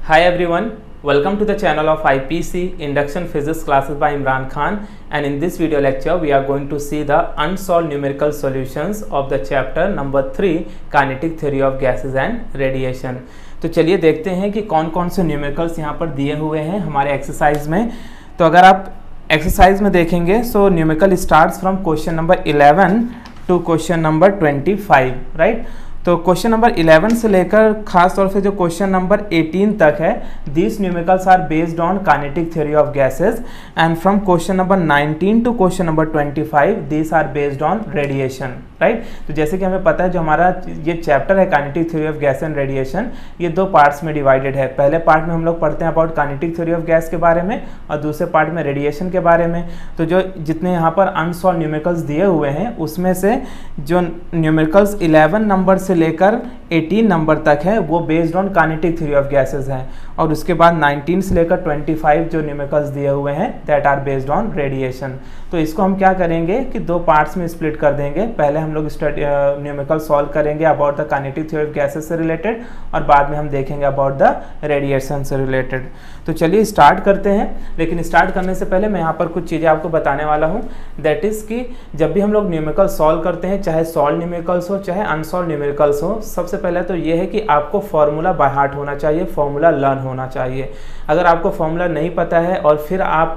Hi everyone, welcome to the channel of IPC Induction Physics classes by Imran Khan, and in this video lecture we are going to see the unsolved numerical solutions of the chapter number 3 kinetic theory of gases and radiation। तो चलिए देखते हैं कि कौन कौन से numericals यहाँ पर दिए हुए हैं हमारे एक्सरसाइज में। तो अगर आप एक्सरसाइज में देखेंगे so numerical starts from question number 11 to question number 25, right. तो क्वेश्चन नंबर 11 से लेकर खास तौर से जो क्वेश्चन नंबर 18 तक है, this numericals are based on kinetic theory of gases, and from question number 19 to question number 25 this are based on radiation, right. तो जैसे कि हमें पता है जो हमारा ये चैप्टर है kinetic theory of gas and radiation, ये दो पार्ट्स में डिवाइडेड है। पहले पार्ट में हम लोग पढ़ते हैं about kinetic theory of gas के बारे में और दूसरे पार्ट में रेडिएशन के बारे में। तो जो जितने यहाँ पर अनसॉल्व न्यूमेरिकल्स दिए हुए हैं उसमें से जो न्यूमेरिकल्स 11 नंबर से लेकर 18 नंबर तक है वो based on kinetic theory of gases हैं, और उसके बाद 19 से लेकर 25 जो न्यूमेरिकल्स दिए हुए हैं that are based on radiation. तो इसको हम क्या करेंगे कि दो पार्ट्स में स्प्लिट कर देंगे। पहले हम लोग न्यूमेरिकल सॉल्व करेंगे about the kinetic theory of gases से रिलेटेड, और बाद में हम देखेंगे अबाउट द रेडिएशन से रिलेटेड। तो चलिए स्टार्ट करते हैं, लेकिन स्टार्ट करने से पहले मैं यहाँ पर कुछ चीज़ें आपको बताने वाला हूँ। दैट इज़ कि जब भी हम लोग न्यूमेरिकल सॉल्व करते हैं, चाहे सॉल्व न्यूमेरिकल्स हो चाहे अनसॉल्व न्यूमेरिकल्स हो, सबसे पहले तो ये है कि आपको फॉर्मूला बाय हार्ट होना चाहिए, फॉर्मूला लर्न होना चाहिए। अगर आपको फॉर्मूला नहीं पता है और फिर आप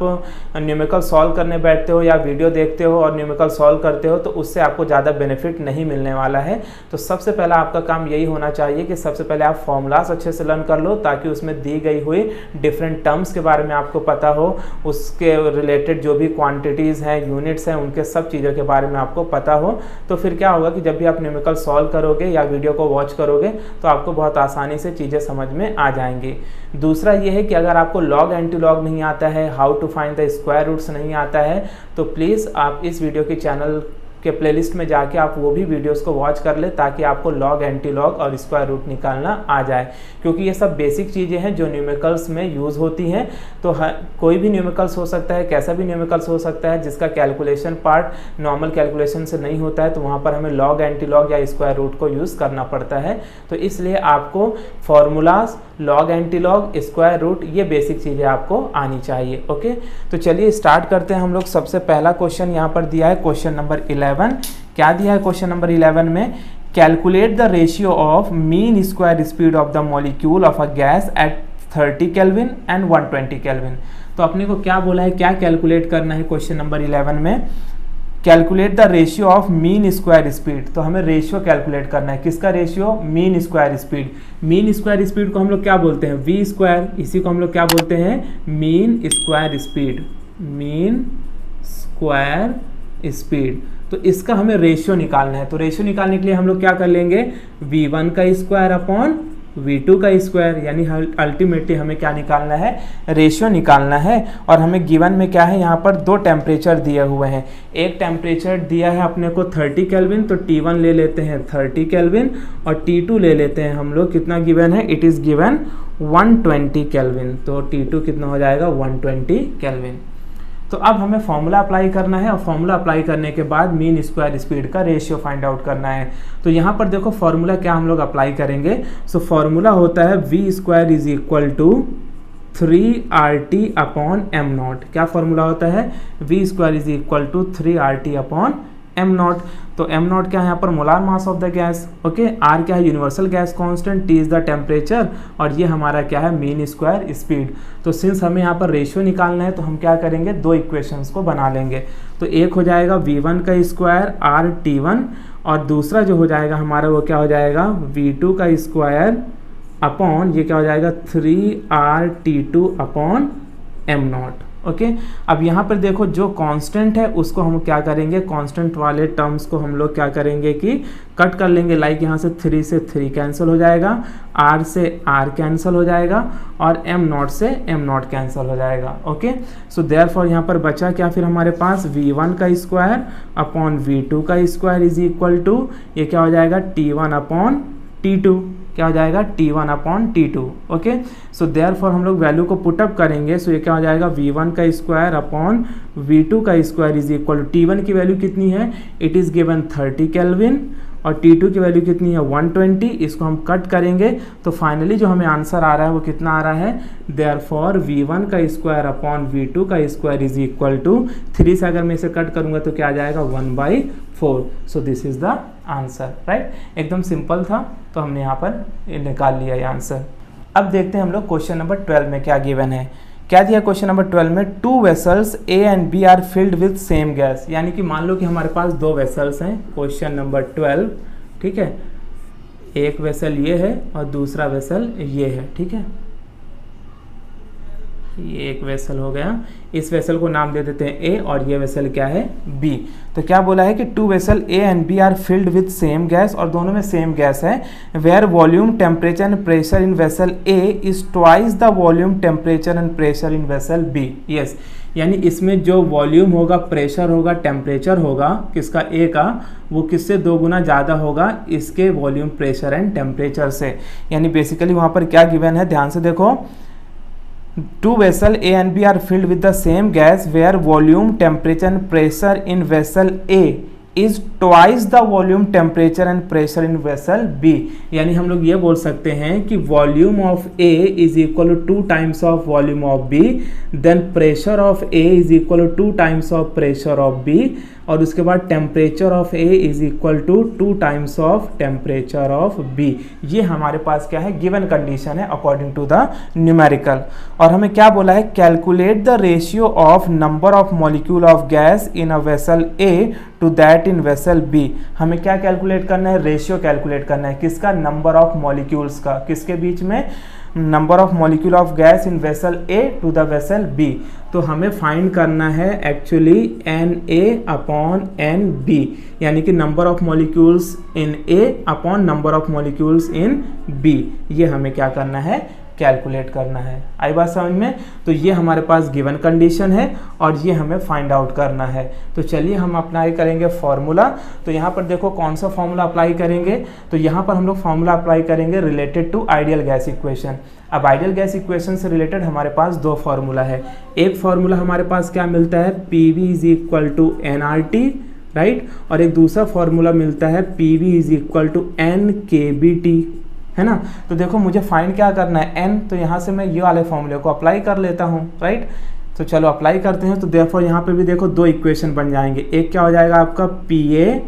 न्यूमेरिकल सॉल्व करने बैठते हो या वीडियो देखते हो और न्यूमेरिकल सॉल्व करते हो तो उससे आपको ज़्यादा बेनिफिट नहीं मिलने वाला है। तो सबसे पहला आपका काम यही होना चाहिए कि सबसे पहले आप फॉर्मूलाज अच्छे से लर्न कर लो, ताकि उसमें दी गई हुई डिफरेंट टर्म्स के बारे में आपको पता हो, उसके रिलेटेड जो भी क्वांटिटीज़ हैं, यूनिट्स हैं, उनके सब चीज़ों के बारे में आपको पता हो। तो फिर क्या होगा कि जब भी आप न्यूमेरिकल सॉल्व करोगे या वीडियो को वॉच करोगे तो आपको बहुत आसानी से चीज़ें समझ में आ जाएंगी। दूसरा ये है कि अगर आपको लॉग एंटीलॉग नहीं आता है, how to find the square roots नहीं आता है, तो प्लीज़ आप इस वीडियो के चैनल के प्लेलिस्ट में जाके आप वो भी वीडियोस को वॉच कर ले, ताकि आपको लॉग एंटीलॉग और स्क्वायर रूट निकालना आ जाए, क्योंकि ये सब बेसिक चीज़ें हैं जो न्यूमेरिकल्स में यूज़ होती हैं। तो कोई भी न्यूमेरिकल्स हो सकता है, कैसा भी न्यूमेरिकल्स हो सकता है जिसका कैलकुलेशन पार्ट नॉर्मल कैलकुलेशन से नहीं होता है, तो वहाँ पर हमें लॉग एंटीलॉग या स्क्वायर रूट को यूज़ करना पड़ता है। तो इसलिए आपको formulas, log antilog, square root, ये बेसिक चीज़ें आपको आनी चाहिए। ओके, तो चलिए स्टार्ट करते हैं हम लोग। सबसे पहला क्वेश्चन यहाँ पर दिया है क्वेश्चन नंबर 11। क्या दिया है क्वेश्चन नंबर 11 में? Calculate the ratio of mean square speed of the molecule of a gas at 30 kelvin and 120 kelvin. तो अपने को क्या बोला है, क्या कैलकुलेट करना है क्वेश्चन नंबर 11 में? Calculate the ratio of mean square speed. तो हमें रेशियो कैलकुलेट करना है। किसका ratio? Mean square speed. Mean square speed को हम लोग क्या बोलते हैं? V square. इसी को हम लोग क्या बोलते हैं? Mean square speed. Mean square speed. तो इसका हमें रेशियो निकालना है। तो रेशियो निकालने के लिए हम लोग क्या कर लेंगे? v1 का स्क्वायर अपॉन v2 का स्क्वायर, यानी अल्टीमेटली हमें क्या निकालना है? रेशियो निकालना है। और हमें गिवन में क्या है, यहाँ पर दो टेम्परेचर दिए हुए हैं। एक टेम्परेचर दिया है अपने को 30 केल्विन, तो T1 ले लेते हैं 30 केल्विन, और T2 ले लेते हैं हम लोग, कितना गिवन है? It is given 120 kelvin. तो T2 कितना हो जाएगा? 120 केल्विन। तो अब हमें फॉर्मूला अप्लाई करना है, और फॉर्मूला अप्लाई करने के बाद मीन स्क्वायर स्पीड का रेशियो फाइंड आउट करना है। तो यहाँ पर देखो फॉर्मूला क्या हम लोग अप्लाई करेंगे। सो फॉर्मूला होता है V square is equal to 3RT upon M not. क्या फॉर्मूला होता है? V square is equal to 3RT upon M not. तो एम नॉट क्या है यहाँ पर? Molar mass of the gas. Okay, R क्या है? Universal gas constant, T is the temperature, और ये हमारा क्या है? Mean square speed. तो सिंस हमें यहाँ पर रेशियो निकालना है तो हम क्या करेंगे? दो इक्वेशंस को बना लेंगे। तो एक हो जाएगा v1 का स्क्वायर आर T1, और दूसरा जो हो जाएगा हमारा वो क्या हो जाएगा? v2 का स्क्वायर अपॉन ये क्या हो जाएगा? 3RT2 upon M not. Okay, अब यहाँ पर देखो जो कांस्टेंट है उसको हम क्या करेंगे? कांस्टेंट वाले टर्म्स को हम लोग क्या करेंगे कि कट कर लेंगे। लाइक यहाँ से 3 से 3 कैंसिल हो जाएगा, r से r कैंसिल हो जाएगा, और m नॉट से m नॉट कैंसिल हो जाएगा। ओके, सो देयरफॉर यहाँ पर बचा क्या फिर हमारे पास? v1 का स्क्वायर अपॉन v2 का स्क्वायर इज इक्वल टू ये क्या हो जाएगा? T1 upon T2। क्या हो जाएगा? T1 upon T2। Okay, so therefore हम लोग वैल्यू को पुटअप करेंगे। सो ये क्या हो जाएगा? v1 का स्क्वायर अपॉन v2 का square is equal to T1 की वैल्यू कितनी है? इट इज़ गिवन 30 केल्विन, और T2 की वैल्यू कितनी है 120, इसको हम कट करेंगे तो फाइनली जो हमें आंसर आ रहा है वो कितना आ रहा है, देयरफॉर V1 का स्क्वायर अपॉन V2 का स्क्वायर इज इक्वल टू 3 से अगर मैं इसे कट करूंगा तो क्या आ जाएगा 1/4। So this is the answer, right. एकदम सिंपल था, तो हमने यहाँ पर निकाल लिया ये आंसर। अब देखते हैं हम लोग क्वेश्चन नंबर 12 में क्या गिवन है। क्या दिया क्वेश्चन नंबर 12 में, 2 vessels A and B are filled with same gas. यानी कि मान लो कि हमारे पास 2 वेसल्स हैं, क्वेश्चन नंबर 12, ठीक है। एक वेसल ये है और दूसरा वेसल ये है, ठीक है। ये एक वेसल हो गया, इस वेसल को नाम दे देते हैं A और ये वेसल क्या है B। तो क्या बोला है कि 2 vessel A and B are filled with same gas, और दोनों में सेम गैस है, where volume temperature and pressure in vessel A is twice the volume temperature and pressure in vessel B। Yes, यानी इसमें जो वॉल्यूम होगा, pressure होगा, temperature होगा किसका A का, वो किससे 2 गुना ज़्यादा होगा इसके वॉल्यूम, प्रेशर एंड टेम्परेचर से। यानी बेसिकली वहाँ पर क्या गिवन है, ध्यान से देखो, 2 vessel A and B are filled with the same gas where volume, temperature and pressure in vessel A is twice the volume, temperature and pressure in vessel B। यानी हम लोग ये बोल सकते हैं कि volume of A is equal to 2 times of volume of B, then pressure of A is equal to 2 times of pressure of B, और उसके बाद temperature of A is equal to 2 times of temperature of B। ये हमारे पास क्या है, given condition है according to the numerical. और हमें क्या बोला है, calculate the ratio of number of molecule of gas in a vessel A to that in vessel B। हमें क्या कैलकुलेट करना है, रेशियो कैलकुलेट करना है, किसका, नंबर ऑफ मॉलिक्यूल्स का, किसके बीच में, number of molecule of gas in vessel A to the vessel B। तो हमें फाइंड करना है एक्चुअली NA अपॉन NB, यानी कि number of molecules in A upon number of molecules in B। ये हमें क्या करना है, कैलकुलेट करना है। आई बात समझ में। तो ये हमारे पास गिवन कंडीशन है और ये हमें फाइंड आउट करना है। तो चलिए हम अप्लाई करेंगे फॉर्मूला। तो यहाँ पर देखो कौन सा फॉर्मूला अप्लाई करेंगे, तो यहाँ पर हम लोग फॉर्मूला अप्लाई करेंगे related to ideal gas equation. अब आइडियल गैस इक्वेशन से रिलेटेड हमारे पास 2 फार्मूला है। एक फार्मूला हमारे पास क्या मिलता है, PV is equal to NRT, right, और एक दूसरा फार्मूला मिलता है PV is equal to NKBT, है ना। तो देखो मुझे फाइंड क्या करना है, N, तो यहाँ से मैं ये वाले फॉर्मूले को अप्लाई कर लेता हूँ, राइट। तो चलो अप्लाई करते हैं। तो देयरफॉर यहाँ पे भी देखो 2 इक्वेशन बन जाएंगे। एक क्या हो जाएगा आपका, PA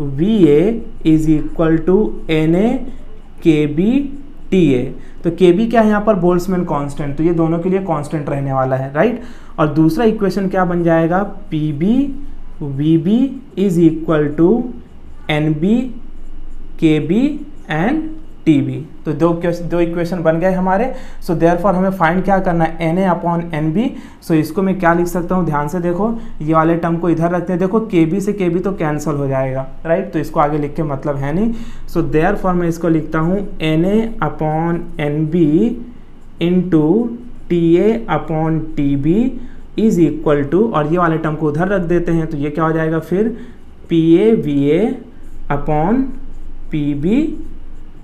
VA is equal to NA KB TA। तो KB क्या है यहाँ पर, बोल्ट्जमैन कांस्टेंट, तो ये दोनों के लिए कांस्टेंट रहने वाला है, राइट। और दूसरा इक्वेशन क्या बन जाएगा, PB VB is equal to NB KB and TB। तो दो इक्वेशन बन गए हमारे। सो देयरफॉर हमें फाइंड क्या करना है, NA अपॉन NB। सो इसको मैं क्या लिख सकता हूँ, ध्यान से देखो, ये वाले टर्म को इधर रखते हैं। देखो KB से KB तो कैंसिल हो जाएगा, राइट, तो इसको आगे लिख के मतलब है नहीं। सो देयरफॉर मैं इसको लिखता हूँ NA upon NB into TA upon TB is equal to, और ये वाले टर्म को उधर रख देते हैं, तो ये क्या हो जाएगा फिर, PA VA upon PB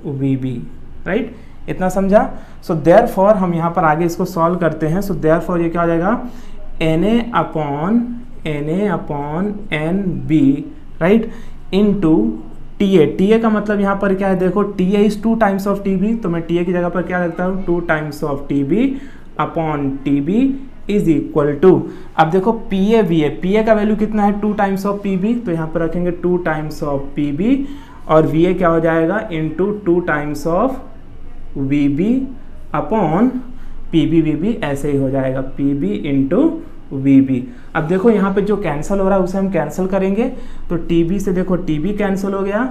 VB, right. इतना समझा। सो देयरफॉर हम यहाँ पर आगे इसको सॉल्व करते हैं। सो देयरफॉर ये क्या हो जाएगा, NA upon NB, right, into TA का मतलब यहाँ पर क्या है, देखो TA is 2 times of TB, तो मैं TA की जगह पर क्या रखता हूँ, 2 times of TB upon TB is equal to, अब देखो PA VA का वैल्यू कितना है, 2 टाइम्स ऑफ PB, तो यहाँ पर रखेंगे 2 टाइम्स ऑफ PB, और VA क्या हो जाएगा, into 2 times of VB upon PB VB, ऐसे ही हो जाएगा PB इंटू VB। अब देखो यहाँ पे जो कैंसिल हो रहा है उसे हम कैंसिल करेंगे, तो TB से देखो TB कैंसिल हो गया,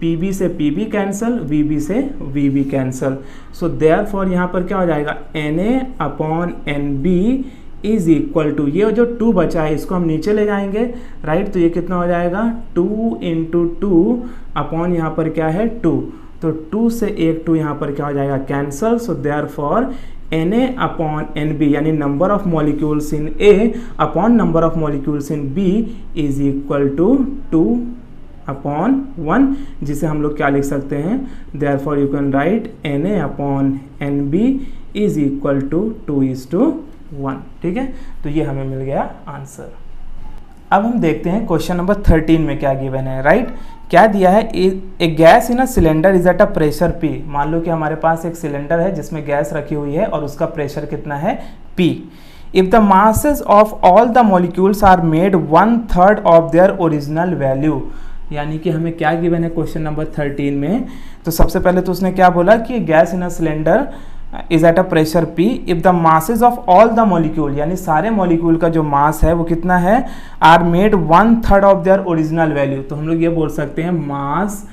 PB से PB कैंसिल, VB से VB कैंसिल। सो देयरफॉर यहाँ पर क्या हो जाएगा, NA upon NB is equal to, ये जो 2 बचा है इसको हम नीचे ले जाएंगे, राइट, तो ये कितना हो जाएगा, 2 इंटू 2 अपॉन यहाँ पर क्या है 2, तो 2 से एक 2 यहाँ पर क्या हो जाएगा, cancel. So therefore NA upon NB यानी number of molecules in A upon number of molecules in B is equal to 2 upon 1, जिसे हम लोग क्या लिख सकते हैं, therefore you can write NA upon NB is equal to 2:1, ठीक है। तो ये हमें मिल गया आंसर। अब हम देखते हैं क्वेश्चन नंबर 13 में क्या गिवन है, राइट। क्या दिया है, a gas in a cylinder is at a pressure P। मान लो कि हमारे पास एक सिलेंडर है जिसमें गैस रखी हुई है और उसका प्रेशर कितना है, P। If the masses of all the molecules are made 1/3 of their original value, यानी कि हमें क्या गिवन है क्वेश्चन नंबर 13 में। तो सबसे पहले तो उसने क्या बोला कि gas in a cylinder is at a pressure P if the masses of all the molecule, यानी सारे मॉलिक्यूल का जो मास है वो कितना है, are made 1/3 of their original value. तो हम लोग ये बोल सकते हैं mass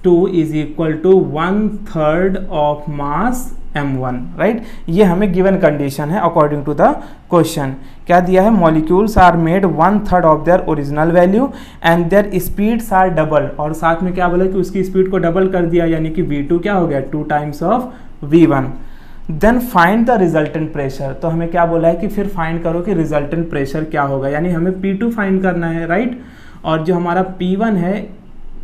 2 is equal to 1/3 of mass m1, right. ये हमें गिवन कंडीशन है अकॉर्डिंग टू द क्वेश्चन। क्या दिया है, molecules are made 1/3 of their original value and their speeds are double, और साथ में क्या बोला कि उसकी स्पीड को डबल कर दिया, यानी कि v2 क्या हो गया, 2 times of v1। Then find the resultant pressure. तो हमें क्या बोला है कि फिर फाइंड करो कि रिजल्टेंट प्रेशर क्या होगा, यानी हमें P2 फाइंड करना है, राइट। और जो हमारा P1 है,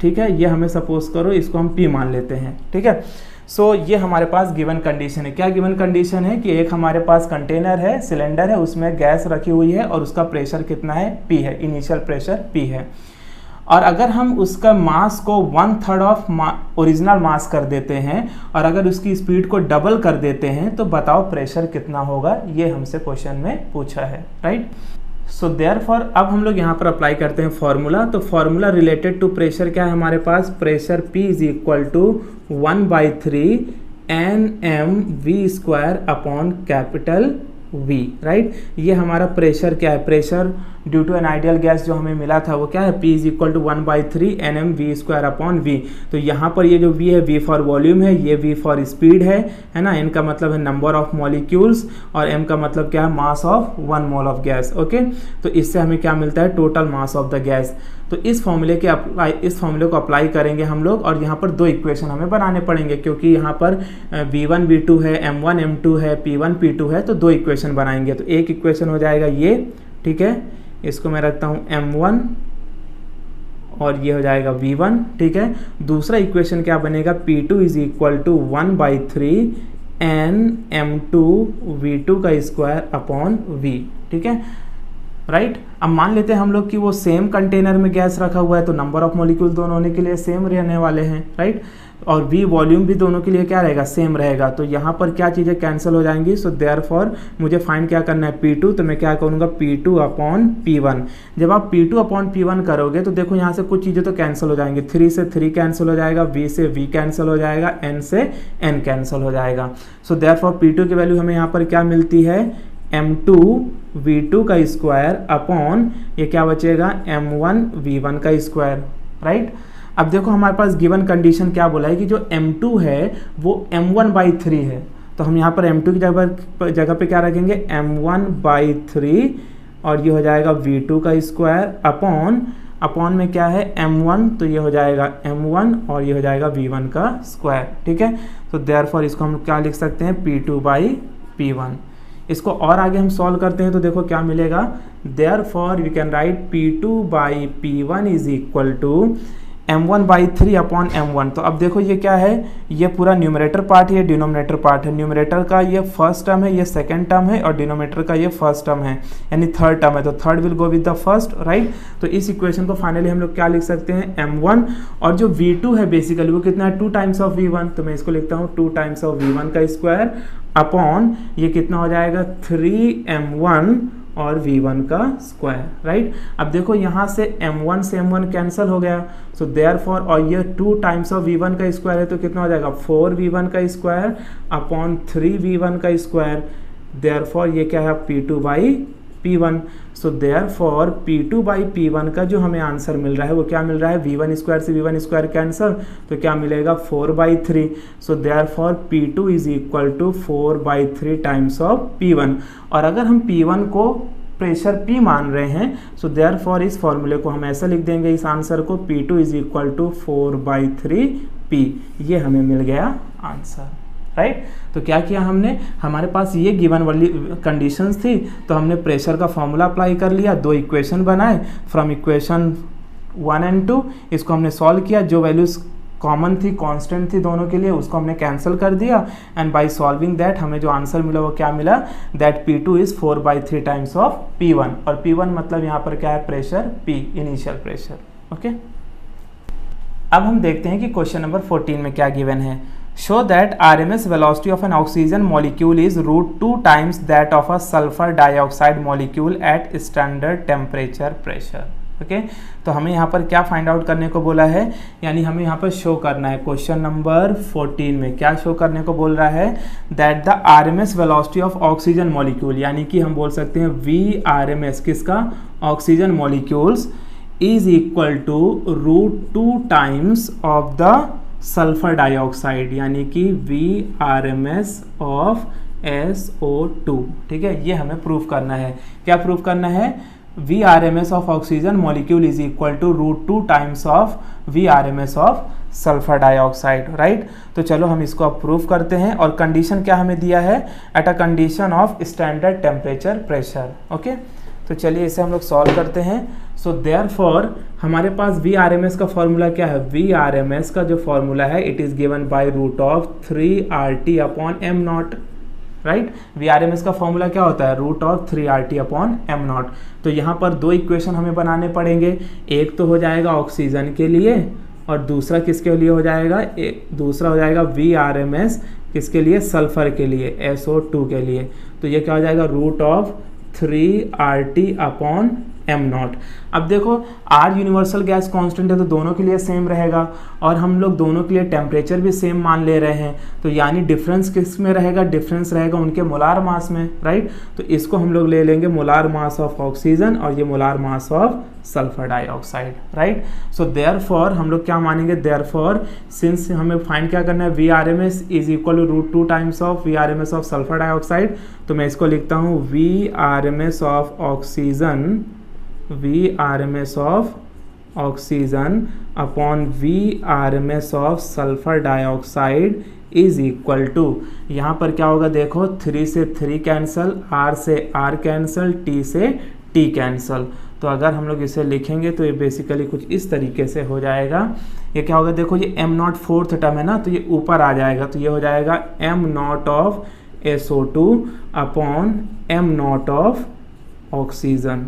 ठीक है, ये हमें सपोज करो इसको हम P मान लेते हैं, ठीक है। सो ये हमारे पास गिवन कंडीशन है। क्या गिवन कंडीशन है कि एक हमारे पास कंटेनर है, सिलेंडर है, उसमें गैस रखी हुई है और उसका प्रेशर कितना है, P है, इनिशियल प्रेशर P है। और अगर हम उसका मास को 1/3 ऑफ ओरिजिनल मास कर देते हैं और अगर उसकी स्पीड को डबल कर देते हैं तो बताओ प्रेशर कितना होगा, ये हमसे क्वेश्चन में पूछा है, राइट। सो देयरफॉर अब हम लोग यहाँ पर अप्लाई करते हैं फॉर्मूला। तो फॉर्मूला रिलेटेड टू प्रेशर क्या है हमारे पास, pressure P is equal to 1/3 nm(v²) upon capital V, right. ये हमारा प्रेशर क्या है, pressure due to an ideal gas जो हमें मिला था वो क्या है, P is equal to 1/3 nm(v²) upon V। तो यहाँ पर ये जो V है, V फॉर वॉल्यूम है, ये V फॉर स्पीड है ना। N का मतलब है नंबर ऑफ मॉलिक्यूल्स और M का मतलब क्या है, mass of 1 mole of gas, okay. तो इससे हमें क्या मिलता है, total mass of the gas. तो इस फॉर्मूले को अप्लाई करेंगे हम लोग, और यहाँ पर 2 इक्वेशन हमें बनाने पड़ेंगे क्योंकि यहाँ पर V1 V2 है, M1 M2 है, P1 P2 है, तो 2 इक्वेशन बनाएंगे। तो एक इक्वेशन हो जाएगा ये, ठीक है, इसको मैं रखता हूँ M1 और ये हो जाएगा V1, ठीक है। दूसरा इक्वेशन क्या बनेगा, P2 is equal to 1/3 nm2v2 का स्क्वायर अपॉन V, ठीक है, राइट। अब मान लेते हैं हम लोग कि वो सेम कंटेनर में गैस रखा हुआ है, तो नंबर ऑफ मॉलिक्यूल दोनों होने के लिए सेम रहने वाले हैं, राइट। और V वॉल्यूम भी दोनों के लिए क्या रहेगा, सेम रहेगा। तो यहाँ पर क्या चीज़ें कैंसिल हो जाएंगी। सो देयरफॉर मुझे फाइंड क्या करना है, P2। तो मैं क्या करूँगा, P2 अपॉन P1। जब आप P2 अपॉन P1 करोगे तो देखो यहाँ से कुछ चीज़ें तो कैंसिल हो जाएंगी, 3 से 3 कैंसिल हो जाएगा, V से V कैंसिल हो जाएगा, N से N कैंसिल हो जाएगा। सो देयरफॉर P2 की वैल्यू हमें यहाँ पर क्या मिलती है, m2v2 का स्क्वायर अपॉन ये क्या बचेगा, m1v1 का स्क्वायर, राइट। अब देखो हमारे पास गिवन कंडीशन क्या बोला है कि जो m2 है वो m1/3 है। तो हम यहाँ पर m2 की जगह पे क्या रखेंगे, m1/3 और ये हो जाएगा v2 का स्क्वायर अपॉन में क्या है, m1, तो ये हो जाएगा m1 और ये हो जाएगा v1 का स्क्वायर, ठीक है। तो देयरफॉर इसको हम क्या लिख सकते हैं, P2/P1। इसको और आगे हम सॉल्व करते हैं तो देखो क्या मिलेगा, therefore we can write P2/P1 is equal to m1/3 upon m1। तो अब देखो ये क्या है, ये पूरा न्यूमरेटर पार्ट है, ये डिनोमिनेटर पार्ट है। न्यूमरेटर का ये फर्स्ट टर्म है, ये सेकंड टर्म है, और डिनोमिनेटर का ये फर्स्ट टर्म है, यानी थर्ड टर्म है। तो third will go with the first, right. तो इस इक्वेशन को फाइनली हम लोग क्या लिख सकते हैं, m1 और जो v2 है बेसिकली वो कितना है, 2 टाइम्स ऑफ v1। तो मैं इसको लिखता हूँ 2 टाइम्स ऑफ v1 का स्क्वायर अपॉन ये कितना हो जाएगा, 3m1 और v1 का स्क्वायर, राइट। अब देखो यहाँ से m1 से m1 कैंसिल हो गया। सो देयरफॉर और ये 2 टाइम्स ऑफ v1 का स्क्वायर है तो कितना हो जाएगा, 4v1 का स्क्वायर अपॉन 3v1 का स्क्वायर। देयरफॉर ये क्या है, P2/P1। सो देयरफॉर P2/P1 का जो हमें आंसर मिल रहा है वो क्या मिल रहा है, v1 स्क्वायर से v1 स्क्वायर कैंसिल, तो क्या मिलेगा, 4/3। So therefore P2 is equal to 4/3 times of P1। और अगर हम P1 को प्रेशर P मान रहे हैं, सो देयरफॉर इस फॉर्मूले को हम ऐसा लिख देंगे, इस आंसर को P2 is equal to 4/3P। ये हमें मिल गया आंसर, राइट। तो क्या किया हमने, हमारे पास ये गिवन वाली कंडीशंस थी तो हमने प्रेशर का फॉर्मूला अप्लाई कर लिया, 2 इक्वेशन बनाए फ्रॉम इक्वेशन 1 एंड 2। इसको हमने सॉल्व किया, जो वैल्यूज कॉमन थी, कांस्टेंट थी दोनों के लिए, उसको हमने कैंसिल कर दिया एंड बाय सॉल्विंग दैट हमें जो आंसर मिला वो क्या मिला, that P2 is 4/3 times of P1 और P1 मतलब यहाँ पर क्या है, pressure P, initial pressure. Okay, अब हम देखते हैं कि क्वेश्चन नंबर 14 में क्या गिवन है। Show that RMS velocity of N oxygen molecule is √2 times that of a sulphur dioxide molecule at standard temperature pressure. Okay, तो हमें यहाँ पर क्या फाइंड आउट करने को बोला है, यानी हमें यहाँ पर शो करना है, क्वेश्चन नंबर 14 में क्या शो करने को बोल रहा है, that the RMS velocity of oxygen molecule, यानी कि हम बोल सकते हैं VRMS किसका, oxygen molecules, is equal to √2 times of the sulphur dioxide, यानी कि VRMS ऑफ SO2। ठीक है, ये हमें प्रूफ करना है। क्या प्रूफ करना है, VRMS of oxygen molecule is equal to √2 times of VRMS of sulphur dioxide, right. तो चलो हम इसको अब प्रूफ करते हैं और कंडीशन क्या हमें दिया है, at a condition of standard temperature pressure. Okay, तो चलिए इसे हम लोग सॉल्व करते हैं। सो देयरफॉर हमारे पास VRMS का फॉर्मूला क्या है, VRMS का जो फॉर्मूला है it is given by √3RT/m0, right. VRMS का फॉर्मूला क्या होता है, √3RT/m0। तो यहाँ पर दो इक्वेशन हमें बनाने पड़ेंगे, एक तो हो जाएगा ऑक्सीजन के लिए और दूसरा किसके लिए हो जाएगा, दूसरा हो जाएगा VRMS किसके लिए, सल्फर के लिए, SO2 के लिए। तो ये क्या हो जाएगा, √3RT/m0। अब देखो R यूनिवर्सल गैस कांस्टेंट है तो दोनों के लिए सेम रहेगा और हम लोग दोनों के लिए टेम्परेचर भी सेम मान ले रहे हैं, तो यानी डिफरेंस किस में रहेगा, डिफरेंस रहेगा उनके मोलार मास में, राइट। तो इसको हम लोग ले लेंगे मोलार मास ऑफ ऑक्सीजन और ये molar mass of sulphur dioxide, right. So therefore हम लोग क्या मानेंगे, देयरफॉर सिंस हमें फाइंड क्या करना है, VRMS is equal to √2 times of VRMS of sulphur dioxide, तो मैं इसको लिखता हूँ VRMS of oxygen, VRMS of oxygen upon VRMS of sulphur dioxide is equal to, यहाँ पर क्या होगा देखो, 3 से 3 कैंसल, R से R कैंसल, T से T कैंसल। तो अगर हम लोग इसे लिखेंगे तो ये बेसिकली कुछ इस तरीके से हो जाएगा। ये क्या होगा देखो, ये m0 फोर्थ टर्म है ना, तो ये ऊपर आ जाएगा, तो ये हो जाएगा m0 of SO2 upon m0 of oxygen.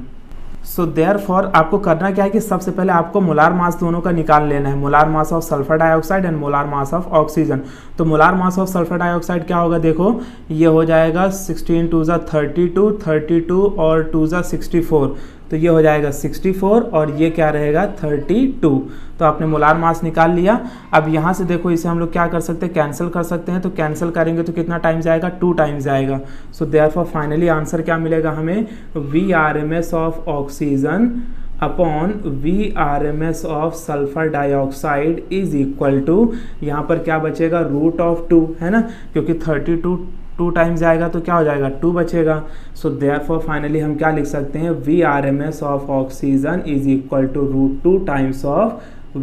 So therefore आपको करना क्या है कि सबसे पहले आपको मोलार मास दोनों का निकाल लेना है, molar mass of sulphur dioxide and molar mass of oxygen. तो molar mass of sulphur dioxide क्या होगा देखो, ये हो जाएगा 16 2 32, 32 और 2 64, तो ये हो जाएगा 64 और ये क्या रहेगा 32। तो आपने मोलार मास निकाल लिया। अब यहाँ से देखो इसे हम लोग क्या कर सकते हैं, कैंसिल कर सकते हैं, तो कैंसिल करेंगे तो कितना टाइम्स जाएगा, 2 टाइम्स जाएगा। सो देयरफॉर फाइनली आंसर क्या मिलेगा हमें, VRMS of oxygen upon VRMS of sulphur dioxide is equal to, यहाँ पर क्या बचेगा, √2 है ना, क्योंकि 32 2 टाइम्स जाएगा तो क्या हो जाएगा, 2 बचेगा। सो देयरफॉर फाइनली हम क्या लिख सकते हैं, VRMS of oxygen is equal to √2 times of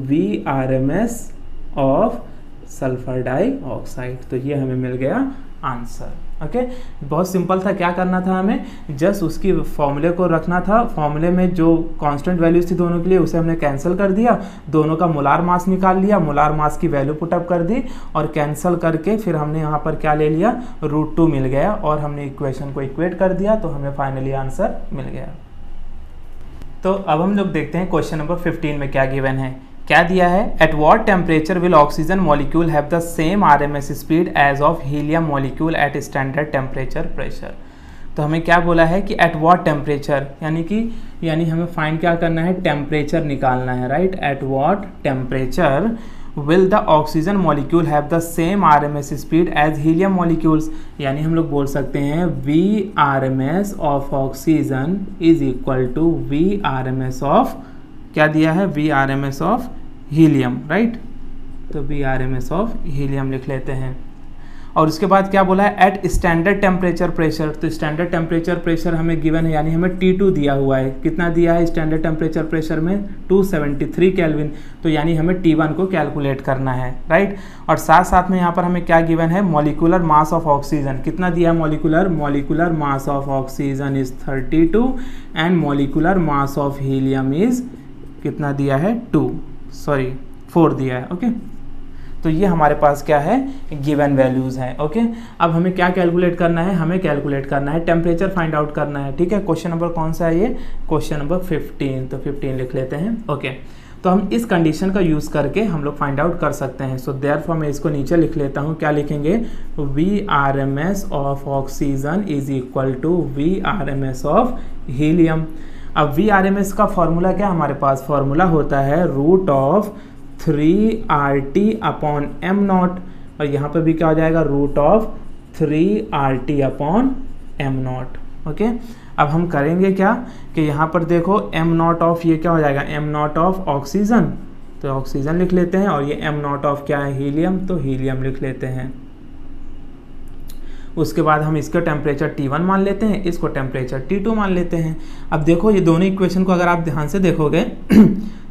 VRMS of sulphur dioxide. तो ये हमें मिल गया आंसर। ओके, बहुत सिंपल था, क्या करना था हमें, जस्ट उसकी फॉर्मूले को रखना था, फॉर्मूले में जो कांस्टेंट वैल्यूज थी दोनों के लिए उसे हमने कैंसिल कर दिया, दोनों का मोलार मास निकाल लिया, मोलार मास की वैल्यू पुटअप कर दी और कैंसिल करके फिर हमने यहाँ पर क्या ले लिया, √2 मिल गया और हमने इक्वेशन को इक्वेट कर दिया, तो हमें फाइनली आंसर मिल गया। तो अब हम लोग देखते हैं क्वेश्चन नंबर 15 में क्या गिवन है। क्या दिया है, at what temperature will oxygen molecule have the same RMS speed as of helium molecule at standard temperature pressure. तो हमें क्या बोला है कि एट वॉट टेम्परेचर, यानी हमें फाइंड क्या करना है, टेम्परेचर निकालना है, right. At what temperature will the oxygen molecule have the same RMS speed as helium molecules, यानी हम लोग बोल सकते हैं VRMS of oxygen is equal to VRMS of, क्या दिया है, VRMS ऑफ हीलियम, राइट। तो VRMS ऑफ हीलियम लिख लेते हैं और उसके बाद क्या बोला है, एट स्टैंडर्ड टेम्परेचर प्रेशर। तो स्टैंडर्ड टेम्परेचर प्रेशर हमें गिवन है, यानी हमें T2 दिया हुआ है, कितना दिया है स्टैंडर्ड टेम्परेचर प्रेशर में, 273 केल्विन। तो यानी हमें T1 को कैलकुलेट करना है, राइट। और साथ साथ में यहाँ पर हमें क्या गिवन है, मॉलिक्यूलर मास ऑफ ऑक्सीजन कितना दिया है, molecular mass of oxygen is 32 and molecular mass of helium is कितना दिया है, 4 दिया है। ओके, तो ये हमारे पास क्या है, गिवन वैल्यूज़ हैं। ओके, अब हमें क्या कैलकुलेट करना है, हमें कैलकुलेट करना है टेम्परेचर फाइंड आउट करना है। ठीक है, क्वेश्चन नंबर कौन सा है ये, क्वेश्चन नंबर 15, तो 15 लिख लेते हैं। ओके, तो हम इस कंडीशन का यूज़ करके हम लोग फाइंड आउट कर सकते हैं। सो देयरफॉर मैं इसको नीचे लिख लेता हूँ, क्या लिखेंगे, VRMS of oxygen is equal to VRMS of helium. अब VRMS का फॉर्मूला क्या हमारे पास, फॉर्मूला होता है root of 3RT upon m0, और यहाँ पर भी क्या हो जाएगा, root of 3RT upon m0। Okay, अब हम करेंगे क्या कि यहाँ पर देखो m0 ऑफ ये क्या हो जाएगा, m0 ऑफ ऑक्सीजन, तो ऑक्सीजन लिख लेते हैं, और ये m0 ऑफ क्या है, हीलियम, तो हीलियम लिख लेते हैं। उसके बाद हम इसका टेम्परेचर T1 मान लेते हैं, इसको टेम्परेचर T2 मान लेते हैं। अब देखो ये दोनों इक्वेशन को अगर आप ध्यान से देखोगे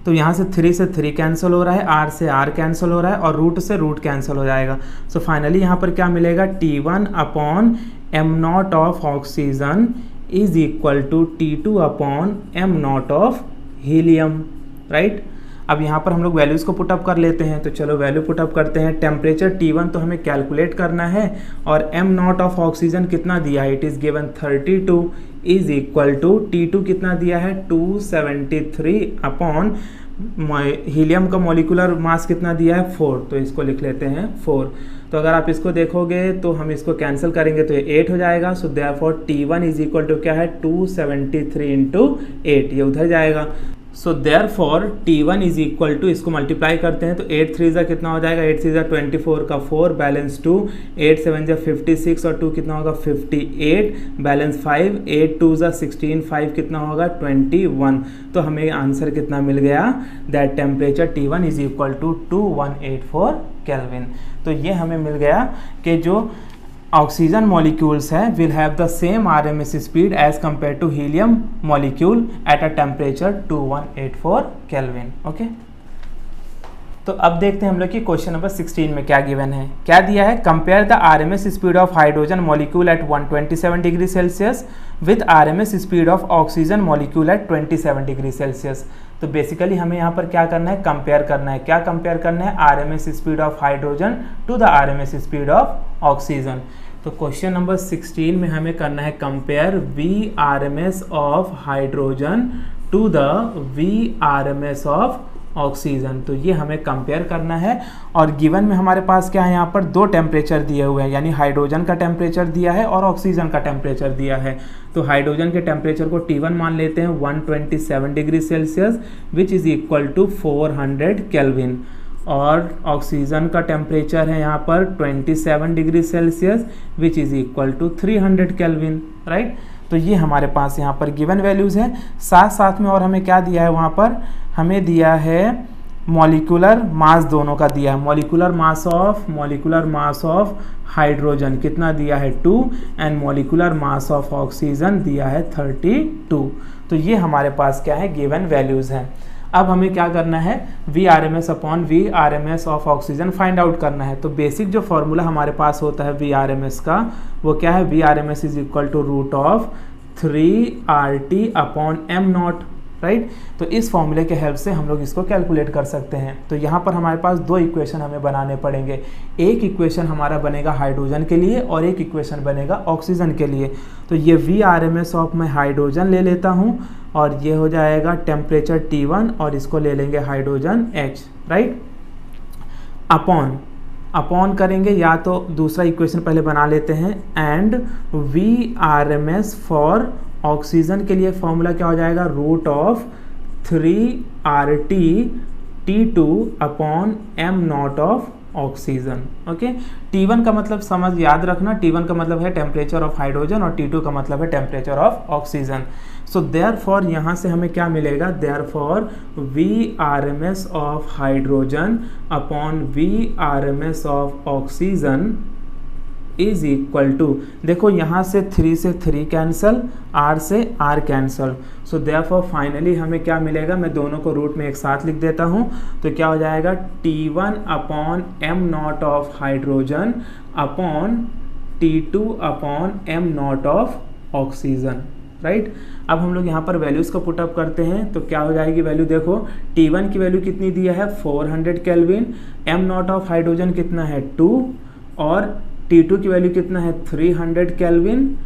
तो यहाँ से 3 से 3 कैंसिल हो रहा है, R से R कैंसिल हो रहा है, और रूट से रूट कैंसिल हो जाएगा। सो फाइनली यहाँ पर क्या मिलेगा, T1 upon m0 of oxygen is equal to T2 upon m0 of helium, right. अब यहाँ पर हम लोग वैल्यूज़ को पुटअप कर लेते हैं, तो चलो वैल्यू पुटअप करते हैं। टेम्परेचर T1 तो हमें कैलकुलेट करना है, और m0 ऑफ ऑक्सीजन कितना दिया है, it is given 32 is equal to T2 कितना दिया है, 273 अपॉन हीलियम का मॉलिक्यूलर मास कितना दिया है, 4, तो इसको लिख लेते हैं 4। तो अगर आप इसको देखोगे तो हम इसको कैंसिल करेंगे तो ये 8 हो जाएगा। So therefore T1 is equal to क्या है, 273 इंटू 8, ये उधर जाएगा। So therefore T1 is equal to, इसको मल्टीप्लाई करते हैं तो 8 3 कितना हो जाएगा, 8 3 24 का 4 बैलेंस 2, 8 7 56 और 2 कितना होगा 58 बैलेंस 5, 8 2 16, 5 कितना होगा 21। तो हमें आंसर कितना मिल गया, that temperature T1 is equal to 2184 kelvin. तो ये हमें मिल गया कि जो ऑक्सीजन मॉलिक्यूल्स है will have the same RMS speed as compare to helium molecule at a temperature 2184 kelvin. Okay, तो अब देखते हैं हम लोग कि क्वेश्चन नंबर 16 में क्या गिवन है। क्या दिया है, compare the RMS speed of hydrogen molecule eight 127 degree Celsius with RMS speed of oxygen molecule eight 27 degree Celsius. तो बेसिकली हमें यहाँ पर क्या करना है, कंपेयर करना है। क्या कंपेयर करना है, RMS speed of hydrogen to the RMS speed of oxygen. तो क्वेश्चन नंबर 16 में हमें करना है compare VRMS of hydrogen to the VRMS of oxygen. तो ये हमें कंपेयर करना है, और गिवन में हमारे पास क्या है, यहाँ पर 2 टेम्परेचर दिए हुए हैं, यानी हाइड्रोजन का टेम्परेचर दिया है और ऑक्सीजन का टेम्परेचर दिया है। तो हाइड्रोजन के टेम्परेचर को T1 मान लेते हैं 127 degree Celsius which is equal to 400 kelvin, और ऑक्सीजन का टेम्परेचर है यहाँ पर 27 degree Celsius which is equal to 300 kelvin, right. तो ये हमारे पास यहाँ पर गिवन वैल्यूज़ है। साथ साथ में और हमें क्या दिया है, वहाँ पर हमें दिया है मॉलिक्यूलर मास, दोनों का दिया है। मॉलिक्यूलर मास ऑफ हाइड्रोजन कितना दिया है 2, and molecular mass of oxygen दिया है 32। तो ये हमारे पास क्या है, गिवन वैल्यूज़ हैं। अब हमें क्या करना है, VRMS upon VRMS of oxygen find out करना है। तो बेसिक जो फॉर्मूला हमारे पास होता है VRMS का, वो क्या है, VRMS is equal to root of 3RT upon m0, right. तो इस फॉर्मूले के हेल्प से हम लोग इसको कैलकुलेट कर सकते हैं। तो यहाँ पर हमारे पास 2 इक्वेशन हमें बनाने पड़ेंगे। एक इक्वेशन हमारा बनेगा हाइड्रोजन के लिए और एक इक्वेशन बनेगा ऑक्सीजन के लिए। तो ये VRMS ऑफ मैं हाइड्रोजन ले लेता हूँ, और ये हो जाएगा टेम्परेचर T1, और इसको ले लेंगे हाइड्रोजन H, राइट। अपॉन करेंगे, या तो दूसरा इक्वेशन पहले बना लेते हैं, एंड VRMS फॉर ऑक्सीजन के लिए फॉर्मूला क्या हो जाएगा, root of 3RT T2 upon m0 of oxygen. Okay, T1 का मतलब समझ याद रखना, T1 का मतलब है टेम्परेचर ऑफ हाइड्रोजन, और T2 का मतलब है temperature of oxygen. So therefore यहाँ से हमें क्या मिलेगा, therefore VRMS of hydrogen upon VRMS of oxygen is equal to, देखो यहाँ से 3 से 3 कैंसल, R से R cancel. So therefore finally हमें क्या मिलेगा, मैं दोनों को रूट में एक साथ लिख देता हूँ। तो क्या हो जाएगा, T1 upon m0 of hydrogen upon T2 upon m0 of oxygen, right. अब हम लोग यहाँ पर वैल्यूज़ को पुटअप करते हैं तो क्या हो जाएगी वैल्यू, देखो T1 की वैल्यू कितनी दिया है 400 kelvin, m not of hydrogen कितना है 2 और T2 की वैल्यू कितना है 300 केल्विन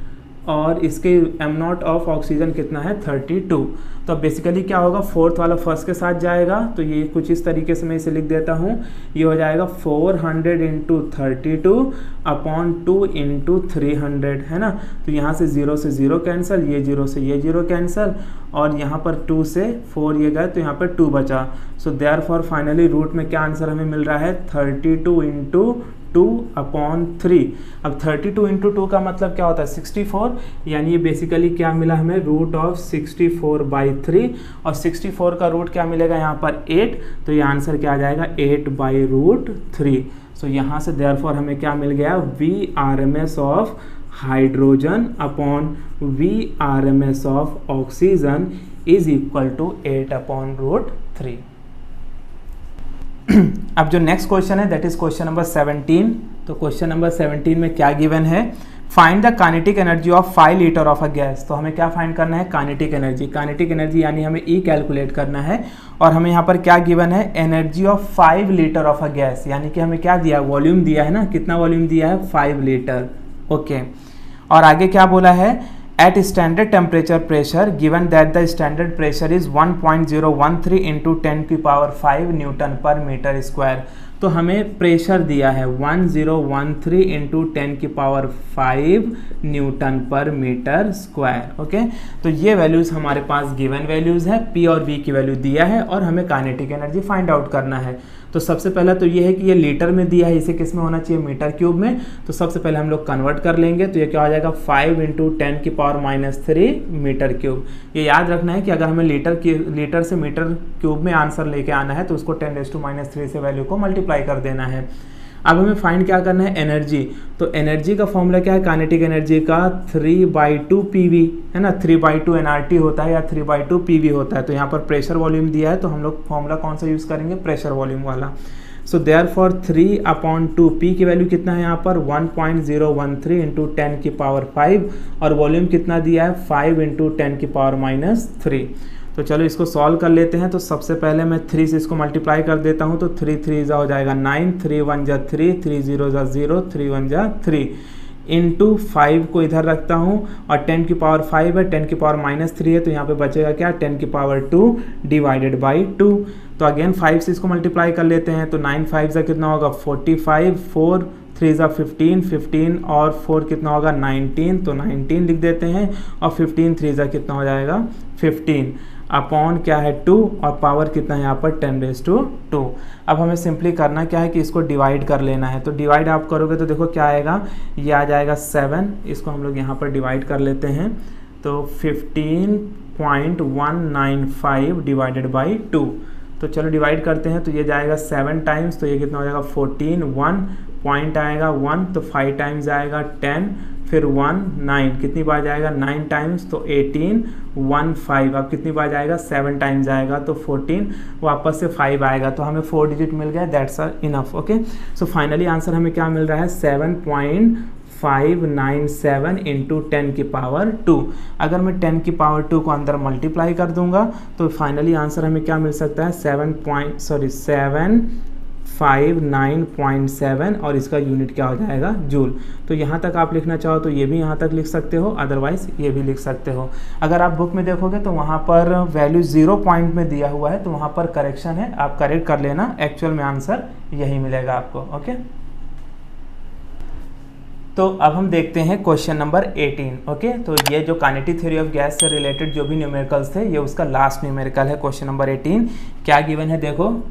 और इसके m नॉट ऑफ ऑक्सीजन कितना है 32। तो अब बेसिकली क्या होगा, फोर्थ वाला फर्स्ट के साथ जाएगा, तो ये कुछ इस तरीके से मैं इसे लिख देता हूँ, ये हो जाएगा 400 इंटू 32 अपॉन 2 इंटू 300, है ना। तो यहाँ से 0 से 0 कैंसिल, ये 0 से ये 0 कैंसिल और यहाँ पर 2 से 4 ये गए तो यहाँ पर 2 बचा। सो देयरफॉर फाइनली रूट में क्या आंसर हमें मिल रहा है 32 इंटू 2 अपॉन 3। अब 32 इंटू 2 का मतलब क्या होता है 64, यानी ये बेसिकली क्या मिला हमें रूट ऑफ 64/3 और 64 का रूट क्या मिलेगा यहाँ पर 8, तो ये आंसर क्या आ जाएगा 8/√3। सो यहाँ से देयरफॉर हमें क्या मिल गया VRMS of hydrogen upon VRMS of oxygen is equal to 8/√3। अब जो नेक्स्ट क्वेश्चन है दैट इज क्वेश्चन नंबर 17। तो क्वेश्चन नंबर 17 में क्या गिवन है, find the kinetic energy of 5 litre of a gas. तो हमें क्या फाइंड करना है काइनेटिक एनर्जी। काइनेटिक एनर्जी यानी हमें E कैलकुलेट करना है और हमें यहाँ पर क्या गिवन है energy of 5 litre of a gas, यानी कि हमें क्या दिया वॉल्यूम दिया है ना, कितना वॉल्यूम दिया है 5 लीटर। ओके, और आगे क्या बोला है at standard temperature pressure given that the standard pressure is 1.013 into 10 की पावर 5 न्यूटन पर मीटर स्क्वायर। तो हमें प्रेशर दिया है 1013 इंटू 10 की पावर 5 न्यूटन पर मीटर स्क्वायर। ओके, तो ये वैल्यूज़ हमारे पास गिवन वैल्यूज़ है, P और V की वैल्यू दिया है और हमें काइनेटिक एनर्जी फाइंड आउट करना है। तो सबसे पहला तो ये है कि ये लीटर में दिया है, इसे किस में होना चाहिए मीटर क्यूब में। तो सबसे पहले हम लोग कन्वर्ट कर लेंगे, तो ये क्या हो जाएगा 5 इंटू 10 की पावर -3 मीटर क्यूब। ये याद रखना है कि अगर हमें लीटर से मीटर क्यूब में आंसर लेके आना है तो उसको 10⁻³ से वैल्यू को मल्टीप्लाई कर देना है। अब हमें फाइंड क्या करना है एनर्जी। तो एनर्जी का फॉर्मूला क्या है काइनेटिक एनर्जी का 3/2 PV, है ना। 3/2 nRT होता है या 3/2 PV होता है। तो यहाँ पर प्रेशर वॉल्यूम दिया है तो हम लोग फॉर्मूला कौन सा यूज़ करेंगे प्रेशर वॉल्यूम वाला। सो देयरफॉर 3/2 P की वैल्यू कितना है यहाँ पर 1.013 इंटू 10 की पावर 5 और वॉल्यूम कितना दिया है 5 इंटू 10 की पावर -3। तो चलो इसको सॉल्व कर लेते हैं। तो सबसे पहले मैं 3 से इसको मल्टीप्लाई कर देता हूँ, तो 3 3 जा हो जाएगा 9, 3 1 जा 3, 3 0 जा 0, 3 1 जा 3 इंटू 5 को इधर रखता हूँ और 10 की पावर 5 है, 10 की पावर -3 है, तो यहाँ पे बचेगा क्या 10 की पावर 2 डिवाइडेड बाई 2। तो अगेन 5 से इसको मल्टीप्लाई कर लेते हैं, तो 9 5 जा कितना होगा 45, 4 3 जा 15, 15 और 4 कितना होगा 19, तो 19 लिख देते हैं और 15 3 जा कितना हो जाएगा 15 अपॉन क्या है 2 और पावर कितना है यहाँ पर 10⁻²। अब हमें सिंपली करना क्या है कि इसको डिवाइड कर लेना है। तो डिवाइड आप करोगे तो देखो क्या आएगा, ये आ जाएगा 7, इसको हम लोग यहाँ पर डिवाइड कर लेते हैं। तो 15.195 डिवाइडेड बाई 2। तो चलो डिवाइड करते हैं, तो ये जाएगा 7 टाइम्स, तो ये कितना हो जाएगा 14, 1 पॉइंट आएगा 1, तो 5 टाइम्स आएगा 10, फिर 1 9 कितनी बार जाएगा 9 टाइम्स, तो 18 1 5। अब कितनी बार जाएगा 7 टाइम्स आएगा, तो 14 वापस से 5 आएगा, तो हमें 4 डिजिट मिल गया, that's enough. Okay, so finally answer हमें क्या मिल रहा है 7.597 इंटू 10 की पावर 2। अगर मैं 10 की पावर 2 को अंदर मल्टीप्लाई कर दूंगा तो फाइनली आंसर हमें क्या मिल सकता है 759.7 और इसका यूनिट क्या हो जाएगा जूल। तो यहाँ तक आप लिखना चाहो तो ये भी यहाँ तक लिख सकते हो, अदरवाइज ये भी लिख सकते हो। अगर आप बुक में देखोगे तो वहाँ पर वैल्यू 0 पॉइंट में दिया हुआ है, तो वहाँ पर करेक्शन है, आप करेक्ट कर लेना, एक्चुअल में आंसर यही मिलेगा आपको। ओके, तो अब हम देखते हैं क्वेश्चन नंबर 18। ओके, तो ये जो काइनेटिक थ्योरी ऑफ गैस से रिलेटेड जो भी न्यूमेरिकल्स थे, ये उसका लास्ट न्यूमेरिकल है। क्वेश्चन नंबर 18 क्या गिवन है देखो,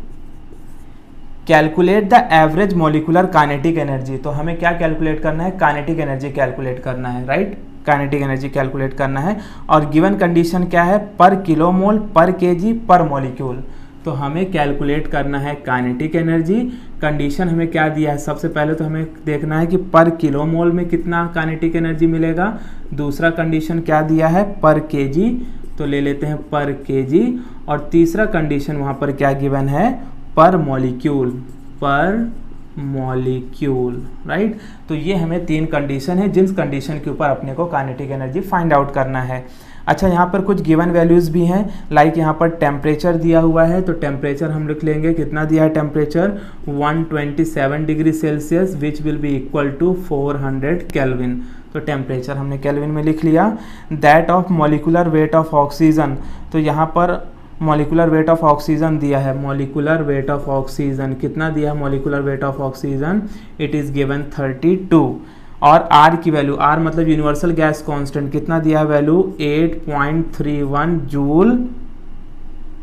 calculate the average molecular kinetic energy. तो हमें क्या कैलकुलेट करना है काइनेटिक एनर्जी कैलकुलेट करना है, राइट, काइनेटिक एनर्जी कैलकुलेट करना है। और गिवन कंडीशन क्या है पर किलोमोल पर केजी पर मॉलिक्यूल। तो हमें कैलकुलेट करना है काइनेटिक एनर्जी। कंडीशन हमें क्या दिया है, सबसे पहले तो हमें देखना है कि पर किलोमोल में कितना काइनेटिक एनर्जी मिलेगा। दूसरा कंडीशन क्या दिया है पर केजी, तो ले लेते हैं पर केजी। और तीसरा कंडीशन वहाँ पर क्या गिवन है पर मॉलिक्यूल, पर मॉलिक्यूल, राइट। तो ये हमें 3 कंडीशन है जिन कंडीशन के ऊपर अपने को काइनेटिक एनर्जी फाइंड आउट करना है। अच्छा, यहाँ पर कुछ गिवन वैल्यूज़ भी हैं, लाइक यहाँ पर टेम्परेचर दिया हुआ है, तो टेम्परेचर हम लिख लेंगे, कितना दिया है temperature 127 degree Celsius which will be equal to 400 kelvin. तो टेम्परेचर हमने केल्विन में लिख लिया। That of molecular weight of oxygen, तो यहाँ पर मॉलिकुलर वेट ऑफ ऑक्सीजन दिया है, मॉलिकुलर वेट ऑफ ऑक्सीजन कितना दिया है, molecular weight of oxygen it is given 32। और आर की वैल्यू, आर मतलब यूनिवर्सल गैस कांस्टेंट, कितना दिया है वैल्यू 8.31 जूल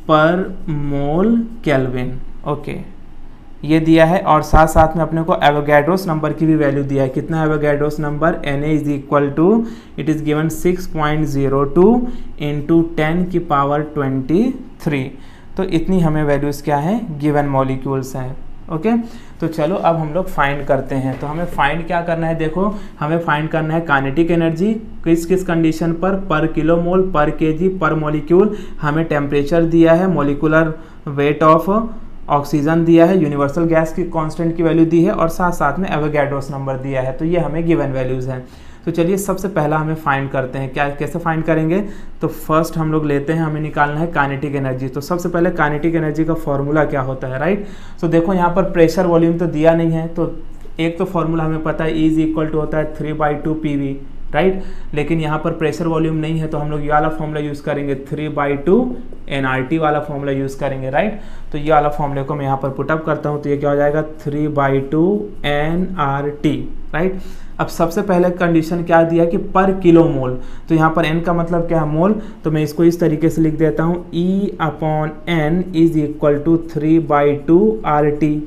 पर मोल केल्विन। ओके, ये दिया है। और साथ साथ में अपने को एवोगैड्रोस नंबर की भी वैल्यू दिया है, कितना Avogadro's number, Na is equal to it is given 6.02 into 10 की पावर 23। तो इतनी हमें वैल्यूज़ क्या है, गिवन मॉलिक्यूल्स हैं। ओके, तो चलो अब हम लोग फाइंड करते हैं। तो हमें फाइंड क्या करना है, देखो हमें फाइंड करना है काइनेटिक एनर्जी, किस किस कंडीशन पर किलो मोल, पर केजी, पर मॉलिक्यूल। हमें टेम्परेचर दिया है, मॉलिकुलर वेट ऑफ ऑक्सीजन दिया है, यूनिवर्सल गैस की कांस्टेंट की वैल्यू दी है, और साथ साथ में एवोगैड्रोस नंबर दिया है। तो ये हमें गिवन वैल्यूज़ हैं। तो चलिए सबसे पहला हमें फाइंड करते हैं, क्या कैसे फाइंड करेंगे। तो फर्स्ट हम लोग लेते हैं, हमें निकालना है काइनेटिक एनर्जी। तो सबसे पहले काइनेटिक एनर्जी का फॉर्मूला क्या होता है, राइट। तो देखो यहाँ पर प्रेशर वॉल्यूम तो दिया नहीं है, तो एक तो फॉर्मूला हमें पता है, E इज इक्वल टू होता है 3/2 PV, राइट। लेकिन यहाँ पर प्रेशर वॉल्यूम नहीं है, तो हम लोग ये वाला फॉर्मूला यूज़ करेंगे, 3/2 nRT वाला फॉर्मूला यूज़ करेंगे, राइट। तो ये वाला फॉर्मूले को मैं यहाँ पर पुटअप करता हूँ, तो ये क्या हो जाएगा 3/2 nRT, राइट। अब सबसे पहले कंडीशन क्या दिया कि पर किलो मोल, तो यहाँ पर n का मतलब क्या है, मोल। तो मैं इसको इस तरीके से लिख देता हूँ, E/n is equal to 3/2 RT,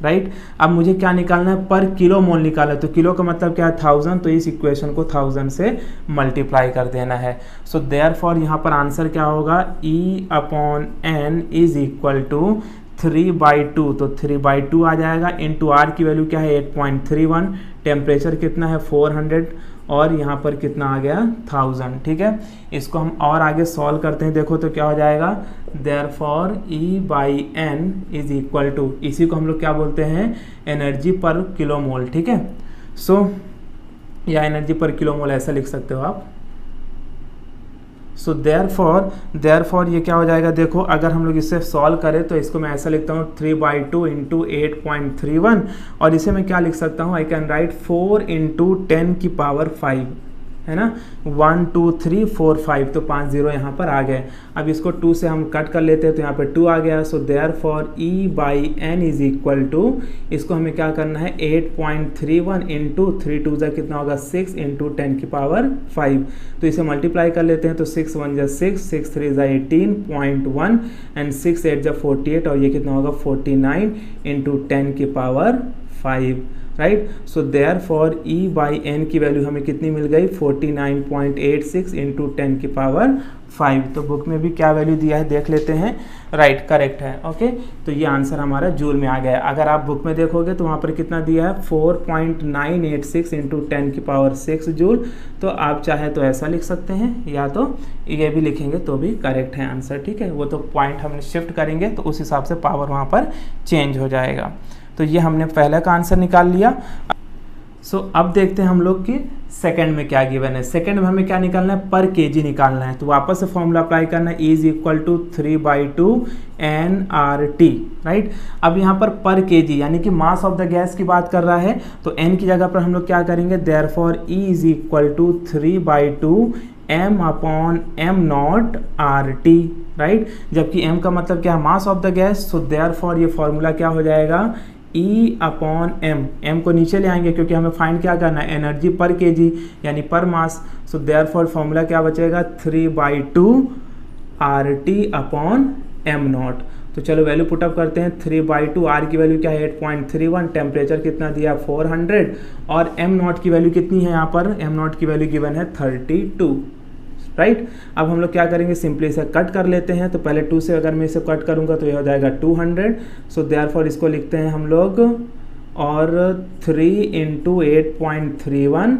right. अब मुझे क्या निकालना है, पर किलो मोल निकालना है। तो किलो का मतलब क्या है 1000, तो इस इक्वेशन को 1000 से मल्टीप्लाई कर देना है। सो देयरफॉर यहाँ पर आंसर क्या होगा, E/n इज इक्वल टू 3/2, तो 3/2 आ जाएगा, इंटू आर की वैल्यू क्या है 8.31, टेम्परेचर कितना है 400, और यहाँ पर कितना आ गया 1000, ठीक है। इसको हम और आगे सॉल्व करते हैं, देखो तो क्या हो जाएगा, therefore E/n is equal to, इसी को हम लोग क्या बोलते हैं, एनर्जी पर किलो मोल, ठीक है। सो या एनर्जी पर किलो मोल ऐसा लिख सकते हो आप। सो देयरफॉर ये क्या हो जाएगा, देखो अगर हम लोग इससे सॉल्व करें तो इसको मैं ऐसा लिखता हूँ 3/2 इंटू 8.31, और इसे मैं क्या लिख सकता हूँ, आई कैन राइट 4 इंटू 10 की पावर 5, है ना, 1 2 3 4 5, तो 5 0 यहाँ पर आ गए। अब इसको 2 से हम कट कर लेते हैं, तो यहाँ पे 2 आ गया। So therefore E/n is equal to, इसको हमें क्या करना है 8.31 इंटू 3 2 जा कितना होगा 6 इंटू 10 की पावर 5, तो इसे मल्टीप्लाई कर लेते हैं। तो 6 1 जा 6, 6 3 जा 18.1 एंड 6 8 जा 48, और ये कितना होगा 49 इंटू 10 की पावर 5, राइट। सो देयरफॉर E/n की वैल्यू हमें कितनी मिल गई 49.86 इंटू 10 की पावर 5। तो बुक में भी क्या वैल्यू दिया है देख लेते हैं, राइट, करेक्ट है। ओके, तो ये आंसर हमारा जूल में आ गया। अगर आप बुक में देखोगे तो वहाँ पर कितना दिया है 4.986 इंटू 10 की पावर 6 जूल। तो आप चाहे तो ऐसा लिख सकते हैं, या तो ये भी लिखेंगे तो भी करेक्ट है आंसर, ठीक है। वो तो पॉइंट हमने शिफ्ट करेंगे तो उस हिसाब से पावर वहाँ पर चेंज हो जाएगा। तो ये हमने पहले का आंसर निकाल लिया। सो अब देखते हैं हम लोग कि सेकंड में क्या गिवन है। सेकंड में हमें क्या निकालना है, पर केजी निकालना है। तो वापस से फॉर्मूला अप्लाई करना है, E is equal to 3/2 nRT, right. अब यहाँ पर केजी यानी कि मास ऑफ द गैस की बात कर रहा है, तो n की जगह पर हम लोग क्या करेंगे, therefore E is equal to 3/2 m/m0 RT, right. जबकि m का मतलब क्या है, mass of the gas. So therefore ये फॉर्मूला क्या हो जाएगा, E/m, m को नीचे ले आएंगे क्योंकि हमें फाइंड क्या करना है, एनर्जी पर केजी यानी पर मास। सो देयरफॉर फॉर्मूला क्या बचेगा 3/2 RT/m0। तो चलो वैल्यू पुटअप करते हैं, 3/2, r की वैल्यू क्या है 8.31, टेम्परेचर कितना दिया 400, और m0 की वैल्यू कितनी है, यहाँ पर m0 की वैल्यू गिवन है 32, राइट। अब हम लोग क्या करेंगे, सिंपली इसे कट कर लेते हैं। तो पहले 2 से अगर मैं इसे कट करूंगा तो ये हो जाएगा 200। सो देयरफॉर इसको लिखते हैं हम लोग, और 3 इंटू 8.31